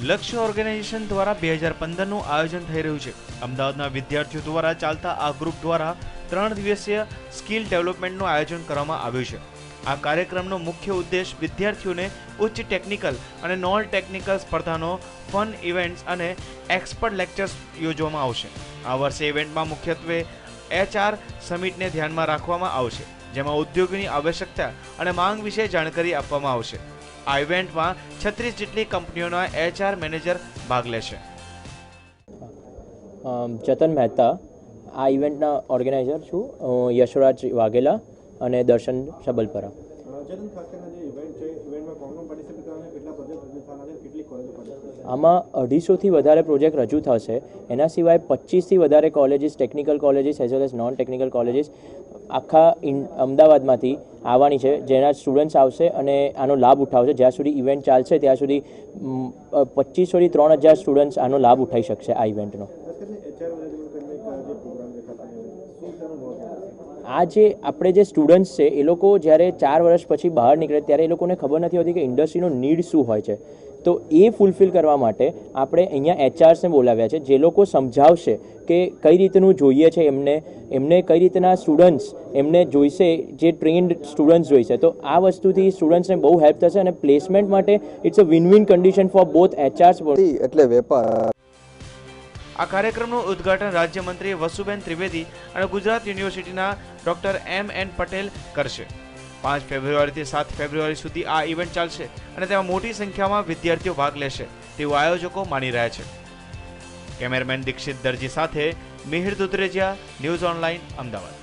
લક્ષ્ય ઓર્ગેનાઇઝેશન દ્વારા 2015નું આયોજન થઈ રહ્યું છે। અમદાવાદના વિદ્યાર્થીઓ દ્વારા ચાલતા આ ગ્રુપ દ્વારા 3 દિવસીય સ્કિલ ડેવલપમેન્ટનું આયોજન કરવામાં આવ્યું છે। આ કાર્યક્રમનો મુખ્ય ઉદ્દેશ વિદ્યાર્થીઓને ઉચ્ચ ટેકનિકલ અને નોન ટેકનિકલ સ્પર્ધાનો ફન ઇવેન્ટ્સ અને એક્સપર્ટ લેક્ચર્સ યોજવામાં આવશે। આ વર્ષે ઇવેન્ટમાં મુખ્યત્વે HR સમિટને ધ્યાનમાં રાખવામાં આવશે, જેમાં ઉદ્યોગની આવશ્યકતા અને માંગ વિશે જાણકારી આપવામાં આવશે। આ ઇવેન્ટમાં 36 જેટલી કંપનીઓના HR મેનેજર ભાગ લેશે। જતન મહેતા આ ઇવેન્ટના ઓર્ગેનાઇઝર છું। યશોરાજ વાઘેલા અને દર્શન સબલપરા। આમાં 250થી વધારે પ્રોજેક્ટ રજૂ થશે। એના સિવાય 25થી વધારે colleges, technical colleges as well as non technical colleges આખા અમદાવાદમાંથી આવવાની છે, જેના સ્ટુડન્ટ્સ આવશે અને આનો લાભ ઉઠાવશે। જ્યાં સુધી ઇવેન્ટ ચાલશે ત્યાં સુધી 2500થી 3000 સ્ટુડન્ટ્સ આનો લાભ ઉઠાવી શકશે આ ઇવેન્ટનો। આ જે આપણે જે સ્ટુડન્ટ્સ છે એ લોકો જ્યારે 4 વર્ષ પછી બહાર નીકળે ત્યારે એ લોકોને ખબર નથી હોતી કે ઇન્ડસ્ટ્રીનો નીડ શું હોય છે। તો એ ફૂલફિલ કરવા માટે આપણે અહીંયા HRsને બોલાવ્યા છે, જે લોકો સમજાવશે કે કઈ રીતનું જોઈએ છે એમને કઈ રીતના સ્ટુડન્ટ્સ એમને જોઈશે, જે ટ્રેન્ડ સ્ટુડન્ટ્સ જોઈશે। તો આ વસ્તુથી સ્ટુડન્ટ્સને બહુ હેલ્પ થશે અને પ્લેસમેન્ટ માટે it's a win win condition for both HRs એટલે વેપાર। આ કાર્યક્રમનું ઉદ્ઘાટન રાજ્યમંત્રી વસુબેન ત્રિવેદી અને ગુજરાત યુનિવર્સિટીના ડોક્ટર MN પટેલ કરશે। 5 ફેબ્રુઆરીથી 7 ફેબ્રુઆરી સુધી આ ઇવેન્ટ ચાલશે અને તેમાં મોટી સંખ્યામાં વિદ્યાર્થીઓ ભાગ લેશે તેવું આયોજકો માની રહ્યા છે। કેમેરામેન દીક્ષિત દરજી સાથે મિહિર દુધરેજિયા, ન્યૂઝ ઓનલાઈન, અમદાવાદ।